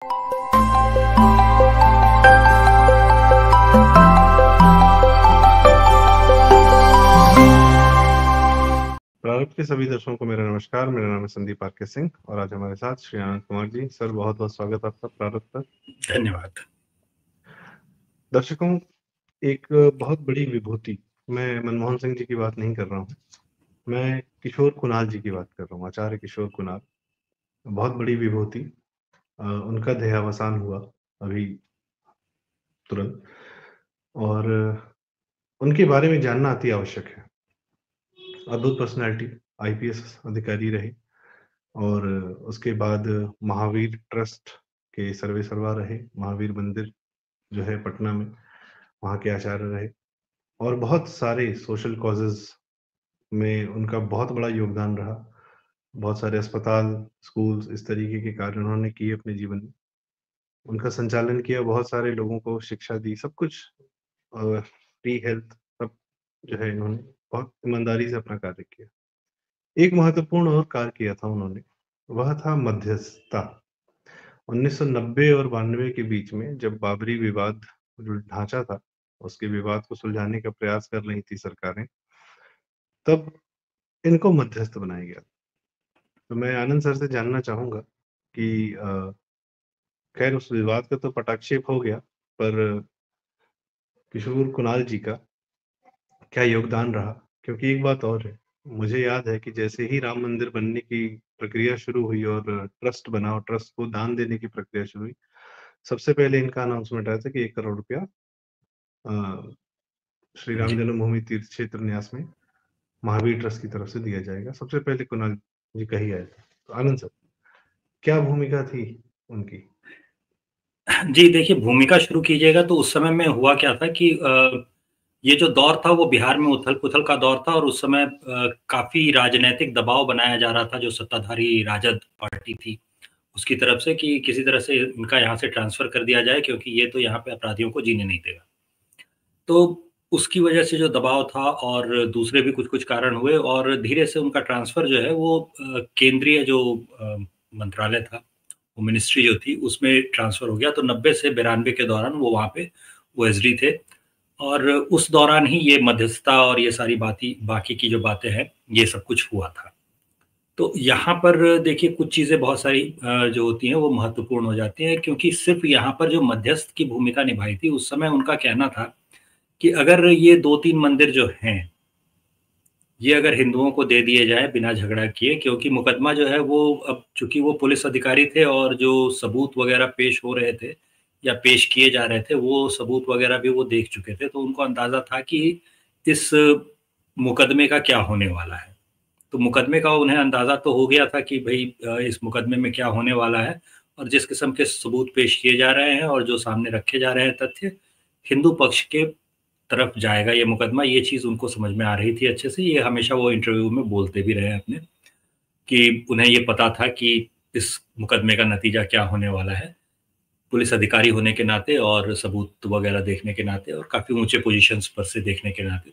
प्रारंभ के सभी दर्शकों को मेरा नमस्कार। मेरा नाम है संदीप आर के सिंह और आज हमारे साथ श्री आनंद कुमार जी। सर, बहुत बहुत स्वागत आपका प्रारंभ पर। धन्यवाद। दर्शकों, एक बहुत बड़ी विभूति, मैं मनमोहन सिंह जी की बात नहीं कर रहा हूँ, मैं किशोर कुणाल जी की बात कर रहा हूँ। आचार्य किशोर कुणाल बहुत बड़ी विभूति। उनका देहावसान हुआ अभी तुरंत, और उनके बारे में जानना अति आवश्यक है। अद्भुत पर्सनैलिटी, आईपीएस अधिकारी रहे और उसके बाद महावीर ट्रस्ट के सर्वे सर्वा रहे। महावीर मंदिर जो है पटना में, वहाँ के आचार्य रहे और बहुत सारे सोशल कॉजेज में उनका बहुत बड़ा योगदान रहा। बहुत सारे अस्पताल, स्कूल्स, इस तरीके के कार्य उन्होंने किए अपने जीवन में। उनका संचालन किया, बहुत सारे लोगों को शिक्षा दी, सब कुछ, फ्री हेल्थ, सब जो है इन्होंने बहुत ईमानदारी से अपना कार्य किया। एक महत्वपूर्ण और कार्य किया था उन्होंने, वह था मध्यस्थता। 1990 और 92 के बीच में जब बाबरी विवाद जो ढांचा था, उसके विवाद को सुलझाने का प्रयास कर रही थी सरकारें, तब इनको मध्यस्थ बनाया गया। तो मैं आनंद सर से जानना चाहूंगा कि खैर उस विवाद का तो पटाक्षेप हो गया, पर किशोर कुणाल जी का क्या योगदान रहा? क्योंकि एक बात और है, मुझे याद है कि जैसे ही राम मंदिर बनने की प्रक्रिया शुरू हुई और ट्रस्ट बना और ट्रस्ट को दान देने की प्रक्रिया शुरू हुई, सबसे पहले इनका अनाउंसमेंट आया था कि 1 करोड़ रुपया श्री राम जी। जन्मभूमि तीर्थ क्षेत्र न्यास में महावीर ट्रस्ट की तरफ से दिया जाएगा। सबसे पहले कुणाल जी का ही आया था। तो आनंद सर, क्या भूमिका थी उनकी? जी, देखिए, भूमिका शुरू कीजिएगा तो उस समय में हुआ क्या था कि ये जो दौर था वो बिहार में उथल-पुथल का दौर था और उस समय काफ़ी राजनैतिक दबाव बनाया जा रहा था जो सत्ताधारी राजद पार्टी थी, उसकी तरफ से कि किसी तरह से इनका यहाँ से ट्रांसफ़र कर दिया जाए क्योंकि ये तो यहाँ पे अपराधियों को जीने नहीं देगा। तो उसकी वजह से जो दबाव था और दूसरे भी कुछ-कुछ कारण हुए और धीरे से उनका ट्रांसफ़र जो है वो केंद्रीय जो मंत्रालय था, वो मिनिस्ट्री जो थी उसमें ट्रांसफ़र हो गया। तो 90 से 92 के दौरान वो वहाँ पे ओएसडी थे और उस दौरान ही ये मध्यस्थता और ये सारी बाकी की जो बातें हैं, ये सब कुछ हुआ था। तो यहाँ पर देखिए कुछ चीज़ें बहुत सारी जो होती हैं वो महत्वपूर्ण हो जाती हैं क्योंकि सिर्फ़ यहाँ पर जो मध्यस्थ की भूमिका निभाई थी, उस समय उनका कहना था कि अगर ये 2-3 मंदिर जो हैं, ये अगर हिंदुओं को दे दिए जाएँ बिना झगड़ा किए क्योंकि मुकदमा जो है वो अब चूँकि वो पुलिस अधिकारी थे और जो सबूत वग़ैरह पेश हो रहे थे या पेश किए जा रहे थे, वो सबूत वग़ैरह भी वो देख चुके थे, तो उनको अंदाज़ा था कि इस मुकदमे का क्या होने वाला है। तो मुकदमे का उन्हें अंदाज़ा तो हो गया था कि भई इस मुकदमे में क्या होने वाला है और जिस किस्म के सबूत पेश किए जा रहे हैं और जो सामने रखे जा रहे हैं तथ्य, हिंदू पक्ष के तरफ जाएगा ये मुकदमा, ये चीज़ उनको समझ में आ रही थी अच्छे से। ये हमेशा वो इंटरव्यू में बोलते भी रहे अपने, कि उन्हें ये पता था कि इस मुकदमे का नतीजा क्या होने वाला है, पुलिस अधिकारी होने के नाते और सबूत वगैरह देखने के नाते और काफ़ी ऊँचे पोज़ीशन्स पर से देखने के नाते।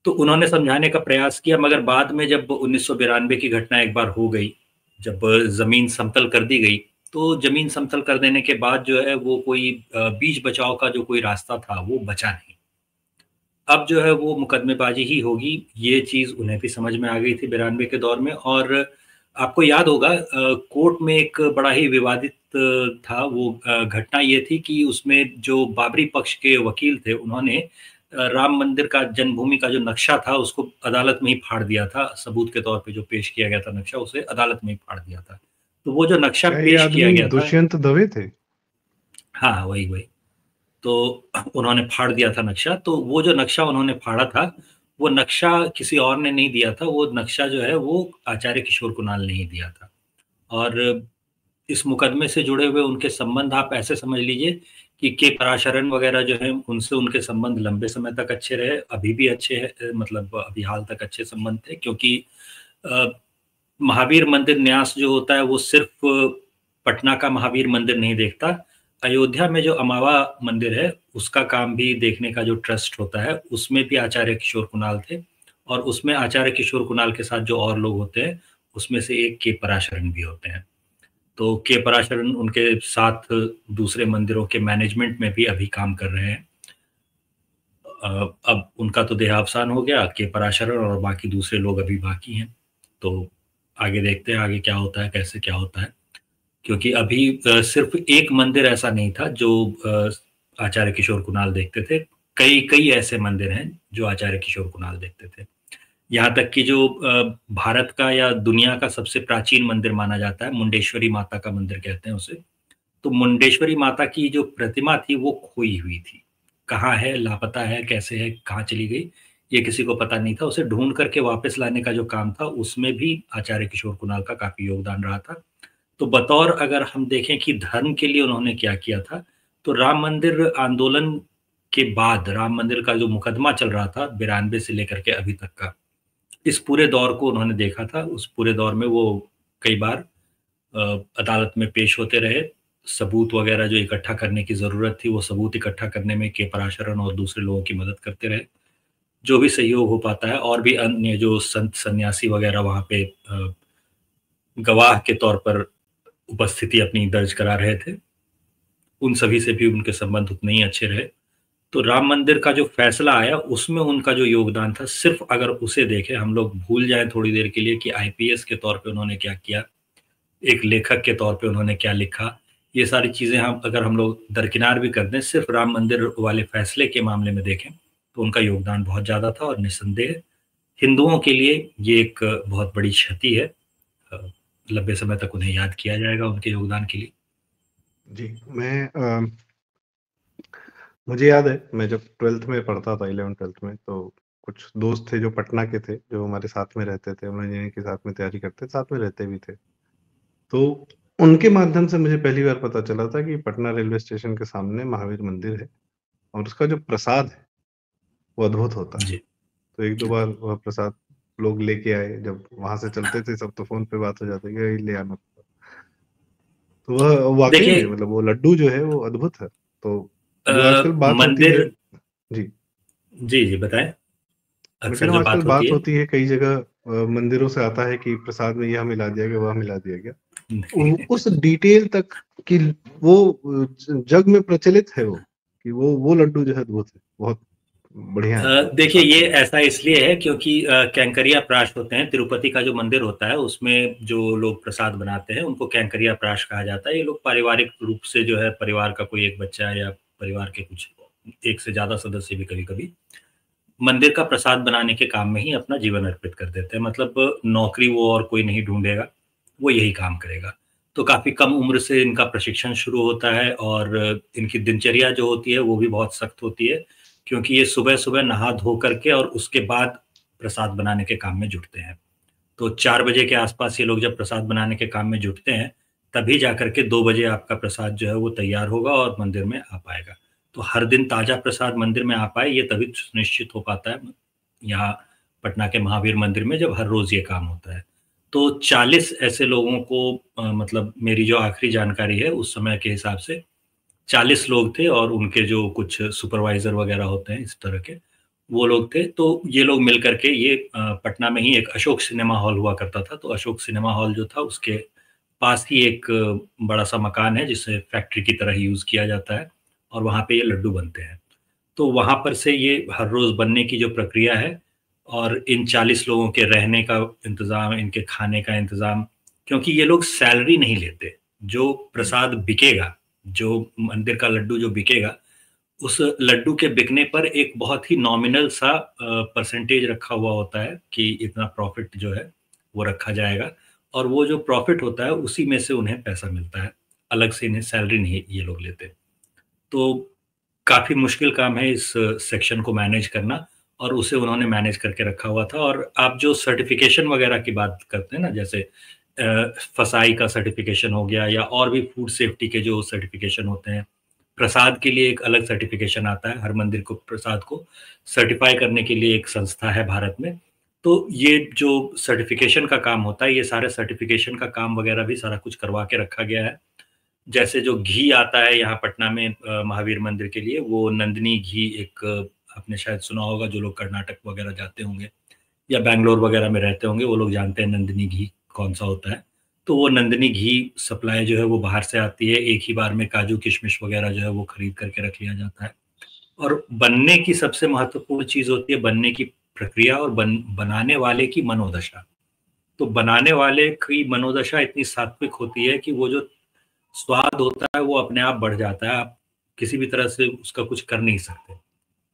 तो उन्होंने समझाने का प्रयास किया मगर बाद में जब 1992 की घटना एक बार हो गई, जब ज़मीन समतल कर दी गई, तो ज़मीन समतल कर देने के बाद जो है वो कोई बीच बचाव का जो कोई रास्ता था, वो बचा नहीं। अब जो है वो मुकदमेबाज़ी ही होगी, ये चीज़ उन्हें भी समझ में आ गई थी 92 के दौर में और आपको याद होगा कोर्ट में एक बड़ा ही विवादित था वो घटना ये थी कि उसमें जो बाबरी पक्ष के वकील थे, उन्होंने राम मंदिर का जन्मभूमि का जो नक्शा था, उसको अदालत में ही फाड़ दिया था। सबूत के तौर पे जो पेश किया गया था नक्शा, उसे अदालत में ही फाड़ दिया था। तो वो जो नक्शा क्या ये पेश किया आदमी गया था। दुष्यंत दवे थे? हाँ, वही। तो उन्होंने फाड़ दिया था नक्शा, तो वो जो नक्शा उन्होंने फाड़ा था, वो नक्शा किसी और ने नहीं दिया था, वो नक्शा जो है वो आचार्य किशोर कुणाल ने ही दिया था। और इस मुकदमे से जुड़े हुए उनके संबंध आप ऐसे समझ लीजिए कि के पराशरन वगैरह जो हैं, उनसे उनके संबंध लंबे समय तक अच्छे रहे, अभी भी अच्छे हैं मतलब अभी हाल तक अच्छे संबंध थे क्योंकि अ, महावीर मंदिर न्यास जो होता है वो सिर्फ़ पटना का महावीर मंदिर नहीं देखता, अयोध्या में जो अमावा मंदिर है, उसका काम भी देखने का जो ट्रस्ट होता है, उसमें भी आचार्य किशोर कुणाल थे और उसमें आचार्य किशोर कुणाल के साथ जो और लोग होते हैं, उसमें से एक के पराशरन भी होते हैं। तो के पराशरन उनके साथ दूसरे मंदिरों के मैनेजमेंट में भी अभी काम कर रहे हैं। अब उनका तो देहावसान हो गया, के पराशरन, और बाकी दूसरे लोग अभी बाकी हैं। तो आगे देखते हैं आगे क्या होता है, कैसे क्या होता है। क्योंकि अभी सिर्फ एक मंदिर ऐसा नहीं था जो आचार्य किशोर कुणाल देखते थे। कई कई ऐसे मंदिर हैं जो आचार्य किशोर कुणाल देखते थे। यहाँ तक कि जो भारत का या दुनिया का सबसे प्राचीन मंदिर माना जाता है, मुंडेश्वरी माता का मंदिर कहते हैं उसे। तो मुंडेश्वरी माता की जो प्रतिमा थी वो खोई हुई थी। कहाँ है, लापता है, कैसे है, कहाँ चली गई, ये किसी को पता नहीं था। उसे ढूंढ करके वापस लाने का जो काम था उसमें भी आचार्य किशोर कुणाल का काफी योगदान रहा था। तो बतौर अगर हम देखें कि धर्म के लिए उन्होंने क्या किया था, तो राम मंदिर आंदोलन के बाद राम मंदिर का जो मुकदमा चल रहा था 92 से लेकर के अभी तक का, इस पूरे दौर को उन्होंने देखा था। उस पूरे दौर में वो कई बार अदालत में पेश होते रहे। सबूत वगैरह जो इकट्ठा करने की ज़रूरत थी, वो सबूत इकट्ठा करने में के पराशरन और दूसरे लोगों की मदद करते रहे। जो भी सहयोग हो पाता है, और भी अन्य जो संत सन्यासी वगैरह वहाँ पे गवाह के तौर पर उपस्थिति अपनी दर्ज करा रहे थे, उन सभी से भी उनके संबंध उतने ही अच्छे रहे। तो राम मंदिर का जो फैसला आया उसमें उनका जो योगदान था, सिर्फ अगर उसे देखें, हम लोग भूल जाएं थोड़ी देर के लिए कि आईपीएस के तौर पे उन्होंने क्या किया, एक लेखक के तौर पे उन्होंने क्या लिखा, ये सारी चीज़ें हम लोग दरकिनार भी कर दें, सिर्फ राम मंदिर वाले फैसले के मामले में देखें तो उनका योगदान बहुत ज़्यादा था। और निस्संदेह हिंदुओं के लिए ये एक बहुत बड़ी क्षति है। लंबे समय तक उन्हें याद किया जाएगा उनके योगदान के लिए। जी, मुझे याद है, मैं जब 12th में पढ़ता था, 11th-12th में, तो कुछ दोस्त थे जो पटना के थे, जो हमारे साथ में रहते थे, हम इंजीनियरिंग के साथ में तैयारी करते, साथ में रहते भी थे। तो उनके माध्यम से मुझे पहली बार पता चला था कि पटना रेलवे स्टेशन के सामने महावीर मंदिर है और उसका जो प्रसाद है, वो अद्भुत होता है। जी। तो 1-2 बार वह प्रसाद लोग लेके आए, जब वहाँ से चलते थे सब तो फ़ोन पे बात हो जाती है कि ले आना। तो वह वाक़ई में देखिए, मतलब वो लड्डू जो है वो अद्भुत है। तो जो आजकल बात होती मंदिर, है। जी। जी, जी, बताएँ। मैं कह अक्सर रहा हूँ जो आजकल बात होती बात है। होती है कई जगह, मंदिरों से आता है कि प्रसाद में यह मिला दिया गया, वह मिला दिया गया। उस डिटेल तक कि वो जग में प्रचलित है वो, कि वो लड्डू जो है अद्भुत है, बहुत बढ़िया है वो देखिए, प्रसाद ये का। ऐसा इसलिए है क्योंकि कैंकरिया प्राश होते हैं, तिरुपति का जो मंदिर होता है उसमें जो लोग प्रसाद बनाते हैं उनको कैंकरिया प्राश कहा जाता है। ये लोग पारिवारिक रूप से जो है, परिवार का कोई एक बच्चा या परिवार के कुछ एक से ज़्यादा सदस्य भी कभी-कभी मंदिर का प्रसाद बनाने के काम में ही अपना जीवन अर्पित कर देते हैं। मतलब नौकरी वो और कोई नहीं ढूँढेगा, वो यही काम करेगा। तो काफ़ी कम उम्र से इनका प्रशिक्षण शुरू होता है और इनकी दिनचर्या जो होती है वो भी बहुत सख्त होती है, क्योंकि ये सुबह-सुबह नहा धो करके और उसके बाद प्रसाद बनाने के काम में जुटते हैं। तो 4 बजे के आस-पास ये लोग जब प्रसाद बनाने के काम में जुटते हैं, तभी जाकर के 2 बजे आपका प्रसाद जो है वो तैयार होगा और मंदिर में आ पाएगा। तो हर दिन ताज़ा प्रसाद मंदिर में आ पाए, ये तभी सुनिश्चित हो पाता है यहाँ पटना के महावीर मंदिर में, जब हर रोज़ ये काम होता है। तो 40 ऐसे लोगों को मतलब मेरी जो आखिरी जानकारी है उस समय के हिसाब से 40 लोग थे और उनके जो कुछ सुपरवाइज़र वग़ैरह होते हैं इस तरह के, वो लोग थे। तो ये लोग मिल कर के ये पटना में ही एक अशोक सिनेमा हॉल हुआ करता था, तो अशोक सिनेमा हॉल जो था उसके पास ही एक बड़ा-सा मकान है जिसे फैक्ट्री की तरह यूज़ किया जाता है और वहाँ पे ये लड्डू बनते हैं। तो वहाँ पर से ये हर रोज़ बनने की जो प्रक्रिया है और इन 40 लोगों के रहने का इंतज़ाम, इनके खाने का इंतज़ाम, क्योंकि ये लोग सैलरी नहीं लेते। जो हुँ। प्रसाद बिकेगा, जो मंदिर का लड्डू जो बिकेगा, उस लड्डू के बिकने पर एक बहुत ही नॉमिनल सा परसेंटेज रखा हुआ होता है कि इतना प्रॉफ़िट जो है, वो रखा जाएगा और वो जो प्रॉफ़िट होता है, उसी में से उन्हें पैसा मिलता है। अलग से इन्हें सैलरी नहीं ये लोग लेते। तो काफ़ी मुश्किल काम है इस सेक्शन को मैनेज करना और उसे उन्होंने मैनेज करके रखा हुआ था। और आप जो सर्टिफ़िकेशन वग़ैरह की बात करते हैं ना, जैसे फ़साई का सर्टिफ़िकेशन हो गया या और भी फूड सेफ्टी के जो सर्टिफ़िकेशन होते हैं। प्रसाद के लिए एक अलग सर्टिफ़िकेशन आता है, हर मंदिर को प्रसाद को सर्टिफ़ाई करने के लिए एक संस्था है भारत में। तो ये जो सर्टिफ़िकेशन का काम होता है, ये सारे सर्टिफ़िकेशन का काम वग़ैरह भी सारा कुछ करवा के रखा गया है। जैसे जो घी आता है यहाँ पटना में महावीर मंदिर के लिए, वो नंदिनी घी एक आपने शायद सुना होगा, जो लोग कर्नाटक वगैरह जाते होंगे या बैंगलोर वगैरह में रहते होंगे, वो लोग जानते हैं नंदिनी घी कौन-सा होता है। तो वो नंदिनी घी सप्लाई जो है वो बाहर से आती है, एक ही बार में काजू किशमिश वगैरह जो है वो खरीद करके रख लिया जाता है। और बनने की सबसे महत्वपूर्ण चीज़ होती है बनने की प्रक्रिया और बनाने वाले की मनोदशा। तो बनाने वाले की मनोदशा इतनी सात्विक होती है कि वो जो स्वाद होता है वो अपने आप बढ़ जाता है, आप किसी भी तरह से उसका कुछ कर नहीं सकते।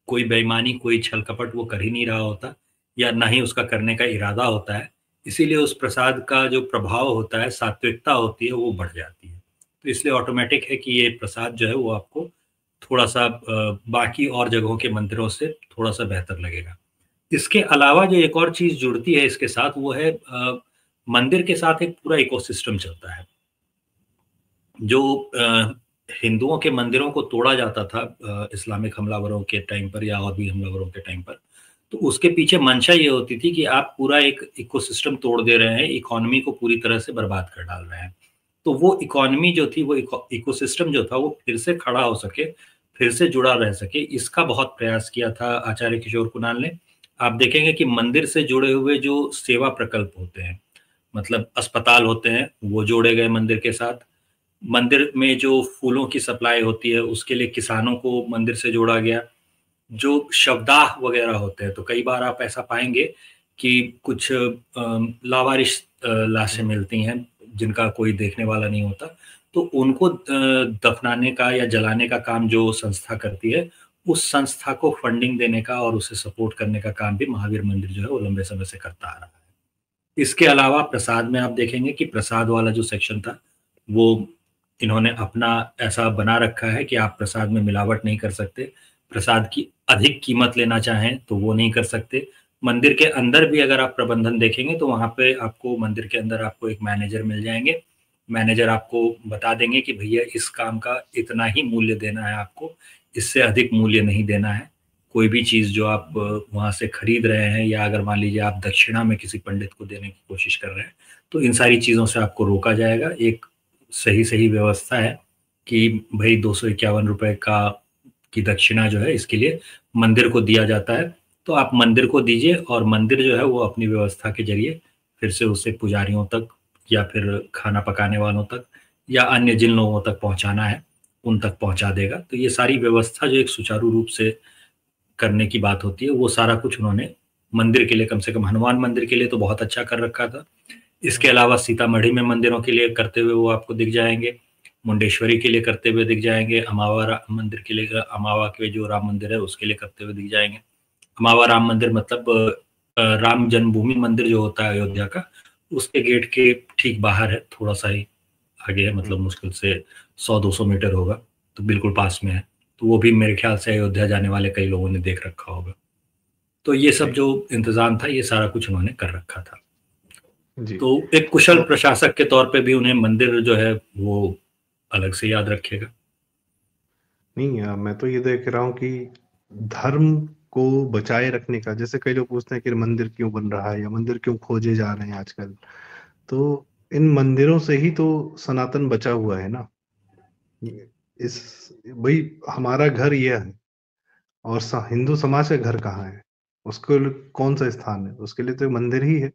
कोई बेईमानी, कोई छल-कपट वो कर ही नहीं रहा होता या ना ही उसका करने का इरादा होता है। इसीलिए उस प्रसाद का जो प्रभाव होता है, सात्विकता होती है, वो बढ़ जाती है। तो इसलिए ऑटोमैटिक है कि ये प्रसाद जो है वो आपको थोड़ा-सा बाकी और जगहों के मंदिरों से थोड़ा-सा बेहतर लगेगा। इसके अलावा जो एक और चीज़ जुड़ती है इसके साथ वो है मंदिर के साथ एक पूरा इकोसिस्टम चलता है। जो हिंदुओं के मंदिरों को तोड़ा जाता था इस्लामिक हमलावरों के टाइम पर या और भी हमलावरों के टाइम पर, तो उसके पीछे मंशा ये होती थी कि आप पूरा एक इकोसिस्टम तोड़ दे रहे हैं, इकोनॉमी को पूरी तरह से बर्बाद कर डाल रहे हैं। तो वो इकोनॉमी जो थी, वो इकोसिस्टम जो था, वो फिर से खड़ा हो सके, फिर से जुड़ा रह सके, इसका बहुत प्रयास किया था आचार्य किशोर कुणाल ने। आप देखेंगे कि मंदिर से जुड़े हुए जो सेवा प्रकल्प होते हैं, मतलब अस्पताल होते हैं, वो जोड़े गए मंदिर के साथ। मंदिर में जो फूलों की सप्लाई होती है, उसके लिए किसानों को मंदिर से जोड़ा गया। जो शवदाह वगैरह होते हैं, तो कई बार आप ऐसा पाएँगे कि कुछ लावारिस लाशें मिलती हैं, जिनका कोई देखने वाला नहीं होता। तो उनको दफनाने का या जलाने का काम जो संस्था करती है, उस संस्था को फंडिंग देने का और उसे सपोर्ट करने का काम भी महावीर मंदिर जो है, वो लंबे समय से करता आ रहा है। इसके अलावा प्रसाद में आप देखेंगे कि प्रसाद वाला जो सेक्शन था, वो इन्होंने अपना ऐसा बना रखा है कि आप प्रसाद में मिलावट नहीं कर सकते। प्रसाद की अधिक कीमत लेना चाहें, तो वो नहीं कर सकते। मंदिर के अंदर भी अगर आप प्रबंधन देखेंगे, तो वहाँ पे आपको मंदिर के अंदर आपको एक मैनेजर मिल जाएँगे। मैनेजर आपको बता देंगे कि भैया इस काम का इतना ही मूल्य देना है आपको, इससे अधिक मूल्य नहीं देना है। कोई भी चीज़ जो आप वहाँ से खरीद रहे हैं या अगर मान लीजिए आप दक्षिणा में किसी पंडित को देने की कोशिश कर रहे हैं, तो इन सारी चीज़ों से आपको रोका जाएगा। एक सही व्यवस्था है कि भई ₹251 का की दक्षिणा जो है इसके लिए मंदिर को दिया जाता है। तो आप मंदिर को दीजिए और मंदिर जो है वो अपनी व्यवस्था के ज़रिए फिर से उसे पुजारियों तक या फिर खाना पकाने वालों तक या अन्य जिन लोगों तक पहुँचाना है, उन तक पहुँचा देगा। तो ये सारी व्यवस्था जो एक सुचारू रूप से करने की बात होती है, वो सारा कुछ उन्होंने मंदिर के लिए कम से कम हनुमान मंदिर के लिए तो बहुत अच्छा कर रखा था। इसके अलावा सीतामढ़ी में मंदिरों के लिए करते हुए वो आपको दिख जाएँगे, मुंडेश्वरी के लिए करते हुए दिख जाएँगे, अमावा मंदिर के लिए अमावा के जो राम मंदिर है उसके लिए करते हुए दिख जाएँगे। अमावा राम मंदिर मतलब राम जन्मभूमि मंदिर जो होता है अयोध्या का, उसके गेट के ठीक बाहर है, थोड़ा-सा ही आगे है, मतलब मुश्किल से 100-200 मीटर होगा, तो बिल्कुल पास में है। तो वो भी मेरे ख्याल से अयोध्या जाने वाले कई लोगों ने देख रखा होगा। तो ये सब जी, जो इंतज़ाम था, ये सारा कुछ उन्होंने कर रखा था। जी। तो एक कुशल प्रशासक के तौर पे भी उन्हें मंदिर जो है वो अलग से याद रखेगा। नहीं मैं तो ये देख रहा हूँ कि धर्म को बचाए रखने का, जैसे कई लोग पूछते हैं कि मंदिर क्यों बन रहा है या मंदिर क्यों खोजे जा रहे हैं आजकल। तो इन मंदिरों से ही तो सनातन बचा हुआ है ना। इस भाई हमारा घर यह है और हिंदू समाज का घर कहाँ है, उसको कौन सा स्थान है, उसके लिए तो मंदिर ही है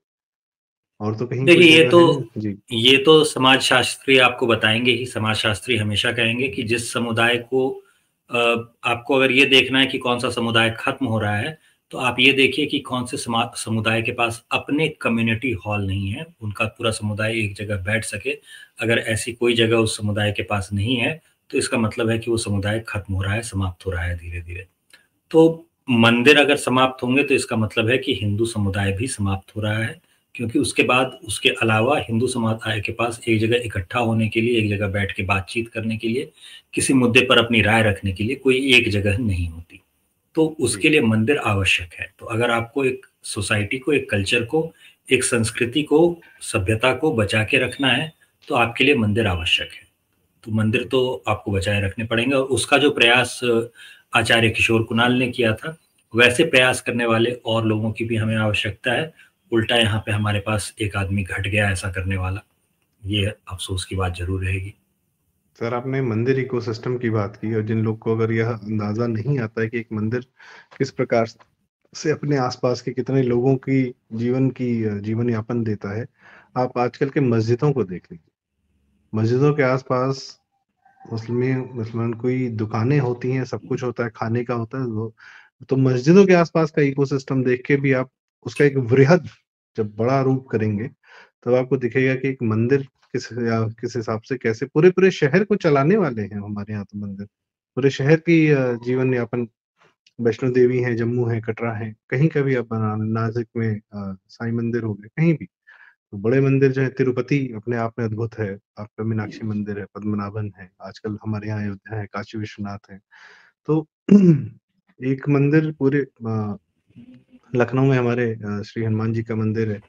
और तो कहीं कोई देखिए, जगह है नहीं। जी, ये तो समाजशास्त्री आपको बताएँगे ही, समाजशास्त्री हमेशा कहेंगे कि जिस समुदाय को अ, आपको अगर ये देखना है कि कौन-सा समुदाय खत्म हो रहा है, तो आप ये देखिए कि कौन से समुदाय के पास अपने कम्युनिटी हॉल नहीं है, उनका पूरा समुदाय एक जगह बैठ सके। अगर ऐसी कोई जगह उस समुदाय के पास नहीं है, तो इसका मतलब है कि वो समुदाय खत्म हो रहा है, समाप्त हो रहा है धीरे-धीरे। तो मंदिर अगर समाप्त होंगे तो इसका मतलब है कि हिंदू समुदाय भी समाप्त हो रहा है, क्योंकि उसके बाद उसके अलावा हिंदू समुदाय के पास एक जगह इकट्ठा होने के लिए, एक जगह बैठ के बातचीत करने के लिए, किसी मुद्दे पर अपनी राय रखने के लिए कोई एक जगह नहीं होती। तो जी, उसके लिए मंदिर आवश्यक है। तो अगर आपको एक सोसाइटी को, एक कल्चर को, एक संस्कृति को, सभ्यता को बचा के रखना है, तो आपके लिए मंदिर आवश्यक है। तो मंदिर जी। तो आपको बचाए रखने पड़ेंगे और उसका जो प्रयास आचार्य किशोर कुणाल ने किया था, वैसे प्रयास करने वाले और लोगों की भी हमें आवश्यकता है। उल्टा यहाँ पे हमारे पास एक आदमी घट गया ऐसा करने वाला, ये अफ़सोस की बात ज़रूर रहेगी। सर आपने मंदिर इकोसिस्टम की बात की और जिन लोग को अगर यह अंदाज़ा नहीं आता है कि एक मंदिर किस प्रकार से अपने आसपास के कितने लोगों की जीवन यापन देता है। आप आजकल के मस्जिदों को देख लीजिए। मस्जिदों के आसपास मुसलमान कोई दुकानें होती हैं, सब कुछ होता है, खाने का होता है, वो तो मस्जिदों के आसपास का इकोसिस्टम देख के भी आप उसका एक वृहद जब बड़ा रूप करेंगे, तब आपको दिखेगा कि एक मंदिर किस हिसाब से कैसे पूरे शहर को चलाने वाले हैं हमारे यहाँ तो मंदिर। पूरे शहर की जीवन यापन वैष्णो देवी है, जम्मू है, कटरा है, कहीं का भी आप बना नासिक में साईं मंदिर हो गए, कहीं भी। तो बड़े मंदिर जो है तिरुपति अपने आप में अद्भुत है, आपका मीनाक्षी मंदिर है, पद्मनाभन है, आजकल हमारे यहाँ अयोध्या है, काशी विश्वनाथ है। तो एक मंदिर पूरे लखनऊ में हमारे श्री हनुमान जी का मंदिर है,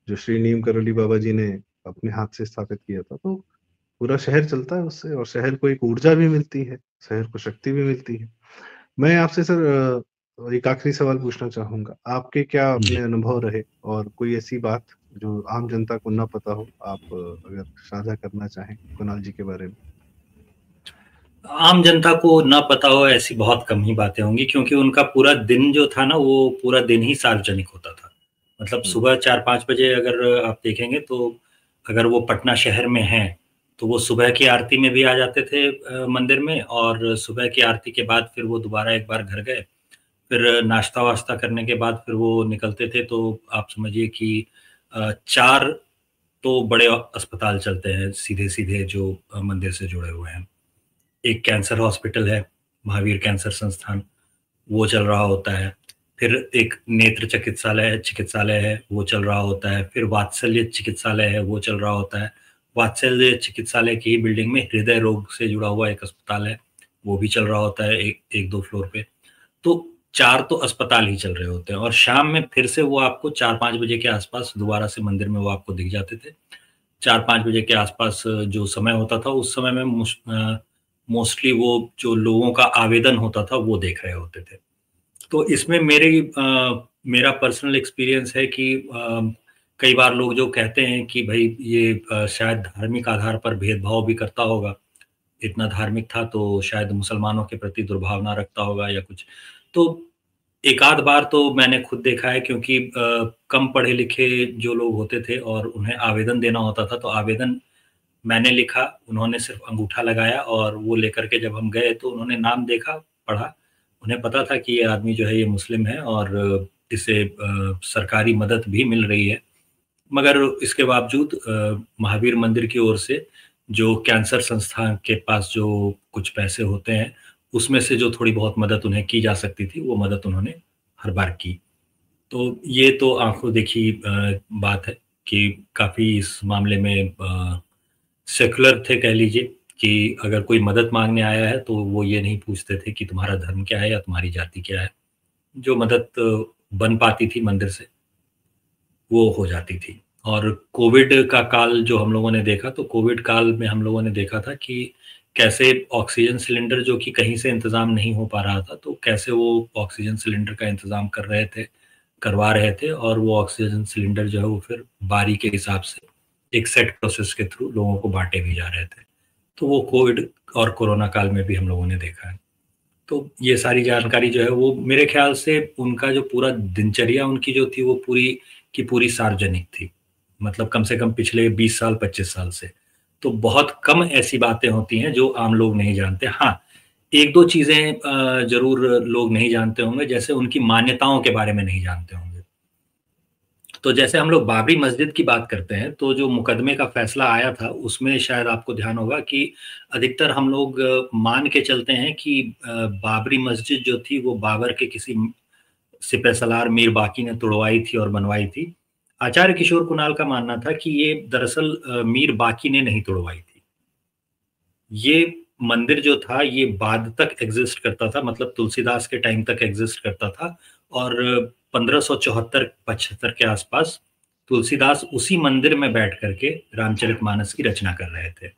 जो श्री नीम करोली बाबा जी ने अपने हाथ से स्थापित किया था। तो पूरा शहर चलता है उससे, और शहर को एक ऊर्जा भी मिलती है, शहर को शक्ति भी मिलती है। मैं आपसे सर एक आखिरी सवाल पूछना चाहूँगा। आपके क्या अपने जी। अनुभव रहे और कोई ऐसी बात जो आम जनता को ना पता हो, आप अगर साझा करना चाहें कुणाल जी के बारे में? आम जनता को ना पता हो ऐसी बहुत कम ही बातें होंगी, क्योंकि उनका पूरा दिन जो था ना, वो पूरा दिन ही सार्वजनिक होता था। मतलब हुँ, सुबह 4-5 बजे अगर आप देखेंगे तो अगर वो पटना शहर में हैं, तो वो सुबह की आरती में भी आ जाते थे मंदिर में, और सुबह की आरती के बाद फिर वो दोबारा एक बार घर गए, फिर नाश्ता-वाश्ता करने के बाद फिर वो निकलते थे। तो आप समझिए कि 4 तो बड़े अस्पताल चलते हैं सीधे-सीधे जो मंदिर से जुड़े हुए हैं। एक कैंसर हॉस्पिटल है, महावीर कैंसर संस्थान, वो चल रहा होता है। फिर एक नेत्र चिकित्सालय है, वो चल रहा होता है। फिर वात्सल्य चिकित्सालय है, वो चल रहा होता है। वात्सल्य चिकित्सालय की ही बिल्डिंग में हृदय रोग से जुड़ा हुआ एक अस्पताल है, वो भी चल रहा होता है 1-2 फ्लोर पे। तो 4 तो अस्पताल ही चल रहे होते हैं, और शाम में फिर से वो आपको 4-5 बजे के आसपास दोबारा से मंदिर में वो आपको दिख जाते थे। 4-5 बजे के आसपास जो समय होता था, उस समय में मोस्टली वो जो लोगों का आवेदन होता था, वो देख रहे होते थे। तो इसमें मेरा पर्सनल एक्सपीरियंस है कि कई बार लोग जो कहते हैं कि भई ये शायद धार्मिक आधार पर भेदभाव भी करता होगा। इतना धार्मिक था तो शायद मुसलमानों के प्रति दुर्भावना रखता होगा या कुछ। तो एक आध बार तो मैंने खुद देखा है, क्योंकि कम पढ़े-लिखे जो लोग होते थे और उन्हें आवेदन देना होता था, तो आवेदन मैंने लिखा, उन्होंने सिर्फ़ अंगूठा लगाया, और वो लेकर के जब हम गए तो उन्होंने नाम देखा, पढ़ा। उन्हें पता था कि ये आदमी जो है ये मुस्लिम है, और इसे सरकारी मदद भी मिल रही है। मगर इसके बावजूद महावीर मंदिर की ओर से जो कैंसर संस्थान के पास जो कुछ पैसे होते हैं, उसमें से जो थोड़ी बहुत मदद उन्हें की जा सकती थी, वो मदद उन्होंने हर बार की। तो ये तो आँखों देखी बात है कि काफ़ी इस मामले में सेक्युलर थे कह लीजिए, कि अगर कोई मदद माँगने आया है, तो वो ये नहीं पूछते थे कि तुम्हारा धर्म क्या है या तुम्हारी जाति क्या है। जो मदद बन पाती थी मंदिर से, वो हो जाती थी। और कोविड का काल जो हम लोगों ने देखा, तो कोविड काल में हम लोगों ने देखा था कि कैसे ऑक्सीजन सिलेंडर जो कि कहीं से इंतज़ाम नहीं हो पा रहा था, तो कैसे वो ऑक्सीजन सिलेंडर का इंतज़ाम करवा रहे थे, और वो ऑक्सीजन सिलेंडर जो है वो फिर बारी के हिसाब से एक सेट प्रोसेस के थ्रू लोगों को बाँटे भी जा रहे थे। तो वो कोविड और कोरोना काल में भी हम लोगों ने देखा है। तो ये सारी जानकारी जो है वो मेरे ख़्याल से उनका जो पूरा दिनचर्या उनकी जो थी, वो पूरी की पूरी सार्वजनिक थी। मतलब कम से कम पिछले 20 साल, 25 साल से। तो बहुत कम ऐसी बातें होती हैं जो आम लोग नहीं जानते। हाँ, 1-2 चीज़ें ज़रूर लोग नहीं जानते होंगे, जैसे उनकी मान्यताओं के बारे में नहीं जानते होंगे। तो जैसे हम लोग बाबरी मस्जिद की बात करते हैं, तो जो मुकदमे का फैसला आया था, उसमें शायद आपको ध्यान होगा कि अधिकतर हम लोग मान के चलते हैं कि बाबरी मस्जिद जो थी, वो बाबर के किसी सिपहसालार मीर बाकी ने तुड़वाई थी और बनवाई थी। आचार्य किशोर कुणाल का मानना था कि ये दरअसल मीर बाकी ने नहीं तुड़वाई थी। ये मंदिर जो था, ये बाद तक एग्ज़िस्ट करता था, मतलब तुलसीदास के टाइम तक एग्ज़िस्ट करता था, और 1574-75 के आसपास तुलसीदास उसी मंदिर में बैठ कर के रामचरितमानस की रचना कर रहे थे।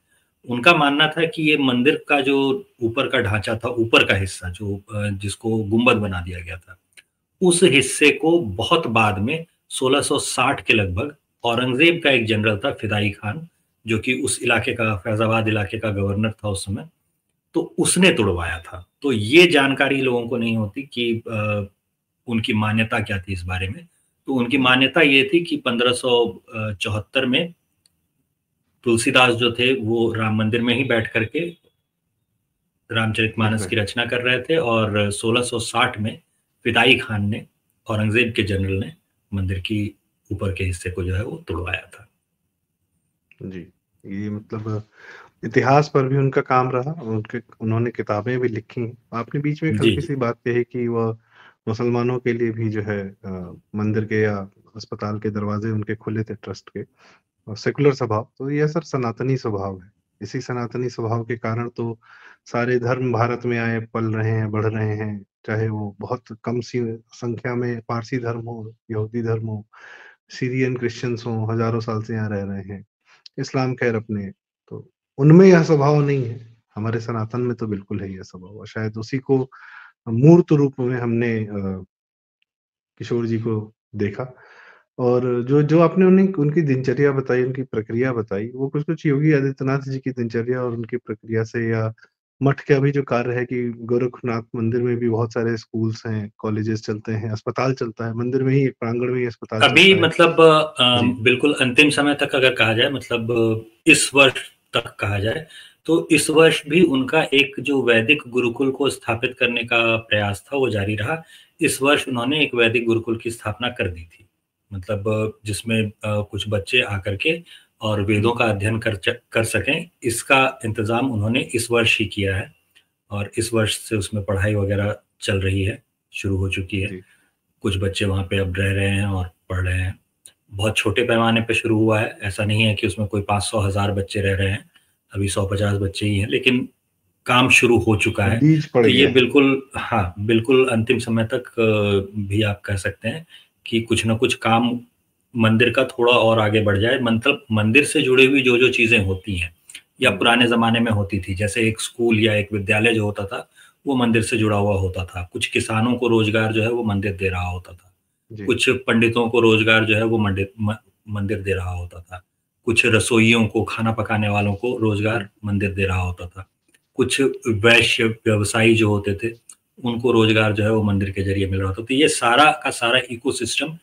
उनका मानना था कि ये मंदिर का जो ऊपर का ढाँचा था, ऊपर का हिस्सा जो जिसको गुंबद बना दिया गया था, उस हिस्से को बहुत बाद में 1660 के लगभग औरंगज़ेब का एक जनरल था फिदाई खान, जो कि उस इलाके का फैज़ाबाद इलाके का गवर्नर था उस समय, तो उसने तुड़वाया था। तो ये जानकारी लोगों को नहीं होती कि उनकी मान्यता क्या थी इस बारे में। तो उनकी मान्यता ये थी कि 1574 में तुलसीदास जो थे वो राम मंदिर में ही बैठ करके लिख रामचरितमानस रहे की रचना कर रहे थे, और 1660 में फिदाई खान ने, औरंगजेब के जनरल ने, मंदिर की ऊपर के हिस्से को जो है वो तुड़वाया था। जी, ये मतलब इतिहास पर भी उनका काम रहा, उन्होंने किताबें भी लिखी। आपने बीच में एक जी, हल्की सी बात कही कि वह मुसलमानों के लिए भी जो है मंदिर के या अस्पताल के दरवाजे उनके खुले थे, ट्रस्ट के, और सेकुलर स्वभाव, तो ये सर सनातनी स्वभाव है। इसी सनातनी स्वभाव के कारण तो सारे धर्म भारत में आए, पल रहे हैं, बढ़ रहे हैं, चाहे वो बहुत कम सी संख्या में पारसी धर्म हो, यहूदी धर्म हो, सीरियन क्रिश्चियंस हो, हजारों साल से यहाँ रह रहे हैं, इस्लाम खैर अपने, तो उनमें यह स्वभाव नहीं है। हमारे सनातन में तो बिल्कुल है यह स्वभाव, और शायद उसी को मूर्त रूप में हमने किशोर जी को देखा। और जो जो आपने उन्हें उनकी दिनचर्या बताई, उनकी प्रक्रिया बताई, वो कुछ-कुछ योगी आदित्यनाथ जी की दिनचर्या और उनकी प्रक्रिया से, या मठ का भी जो कार्य है कि गोरखनाथ मंदिर में भी बहुत सारे स्कूल्स हैं, कॉलेजेस चलते हैं, अस्पताल चलता है, मंदिर में ही एक प्रांगण में ही अस्पताल अभी चलता है। मतलब जी, बिल्कुल अंतिम समय तक अगर कहा जाए, मतलब इस वर्ष तक कहा जाए, तो इस वर्ष भी उनका एक जो वैदिक गुरुकुल को स्थापित करने का प्रयास था वो जारी रहा। इस वर्ष उन्होंने एक वैदिक गुरुकुल की स्थापना कर दी थी। मतलब जिसमें कुछ बच्चे आकर के और वेदों हुँ, का अध्ययन कर सकें, इसका इंतज़ाम उन्होंने इस वर्ष ही किया है, और इस वर्ष से उसमें पढ़ाई वगैरह चल रही है, शुरू हो चुकी है। जी, कुछ बच्चे वहाँ पे अब रह रहे हैं और पढ़ रहे हैं। बहुत छोटे पैमाने पे शुरू हुआ है, ऐसा नहीं है कि उसमें कोई 500 हज़ार बच्चे रह रहे हैं, अभी 150 बच्चे ही हैं, लेकिन काम शुरू हो चुका है। बीज पड़ तो ये गया है। बिल्कुल, हाँ, बिल्कुल अंतिम समय तक भी आप कह सकते हैं कि कुछ न कुछ काम मंदिर का थोड़ा और आगे बढ़ जाए। मतलब मंदिर से जुड़ी हुई जो-जो चीज़ें होती हैं, या हुँ, पुराने ज़माने में होती थी, जैसे एक स्कूल या एक विद्यालय जो होता था, वो मंदिर से जुड़ा हुआ होता था। कुछ किसानों को रोज़गार जो है वो मंदिर दे रहा होता था। जी, कुछ पंडितों को रोज़गार जो है वो मंदिर दे रहा होता था। कुछ रसोइयों को, खाना पकाने वालों को हुँ, रोज़गार मंदिर दे रहा होता था। कुछ वैश्य व्यवसायी जो होते थे, उनको रोज़गार जो है वो मंदिर के ज़रिए मिल रहा था। तो ये सारा का सारा इकोसिस्टम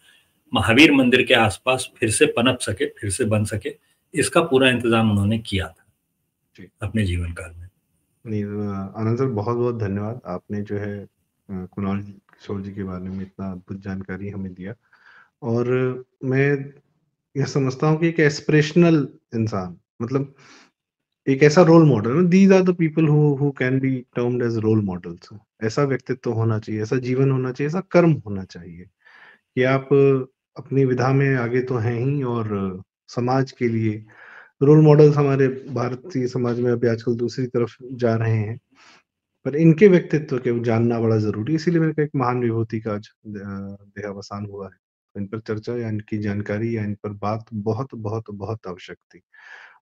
महावीर मंदिर के आस-पास फिर से पनप सके, फिर से बन सके, इसका पूरा इंतज़ाम उन्होंने किया था, जी। अपने जीवन काल में। नहीं, आनंद सर, बहुत-बहुत धन्यवाद। आपने जो है कुणाल किशोर जी के बारे में इतना अद्भुत जानकारी हमें दिया, और मैं यह समझता हूँ कि एक एस्पिरेशनल इंसान, मतलब एक ऐसा role model, these are the people who can be termed as role models. ऐसा व्यक्तित्व होना चाहिए, ऐसा जीवन होना चाहिए, ऐसा कर्म होना चाहिए कि आप अपनी विधा में आगे तो हैं ही, और समाज के लिए रोल मॉडल्स हमारे भारतीय समाज में अभी आजकल दूसरी तरफ जा रहे हैं। पर इनके व्यक्तित्व को जानना बड़ा ज़रूरी है, इसीलिए मैंने कहा एक महान विभूति का आज देहावसान हुआ है। तो इन पर चर्चा या इनकी जानकारी या इन पर बात बहुत, बहुत, बहुत आवश्यक थी।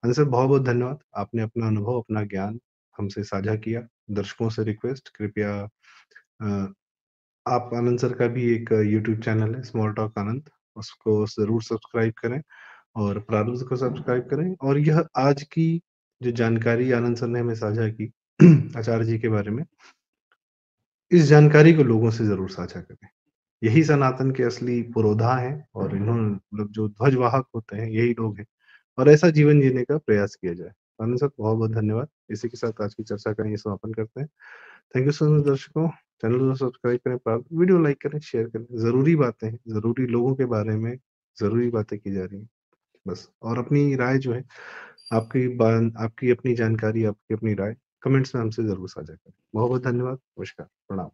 हाँ सर, बहुत-बहुत धन्यवाद। आपने अपना अनुभव, अपना ज्ञान हमसे साझा किया। दर्शकों से रिक्वेस्ट, कृपया अ, आप आनंद सर का भी एक यूट्यूब चैनल है, स्मॉल टॉक आनंद, उसको ज़रूर सब्सक्राइब करें, और प्रारूप को सब्सक्राइब करें। और यह आज की जो जानकारी आनंद सर ने हमें साझा की आचार्य जी के बारे में, इस जानकारी को लोगों से ज़रूर साझा करें। यही सनातन के असली पुरोधा हैं, और इन्होंने मतलब जो ध्वजवाहक होते हैं, यही लोग हैं, और ऐसा जीवन जीने का प्रयास किया जाए। आनंद सर, बहुत-बहुत धन्यवाद। इसी के साथ आज की चर्चा का यहीं समापन करते हैं। थैंक यू सो मच दर्शकों। चैनल को सब्सक्राइब करें, वीडियो लाइक करें, शेयर करें। ज़रूरी बातें हैं, ज़रूरी लोगों के बारे में ज़रूरी बातें की जा रही हैं, बस। और अपनी राय जो है, आपकी अपनी जानकारी, आपकी अपनी राय कमेंट्स में हमसे ज़रूर साझा करें। बहुत-बहुत धन्यवाद। नमस्कार, प्रणाम।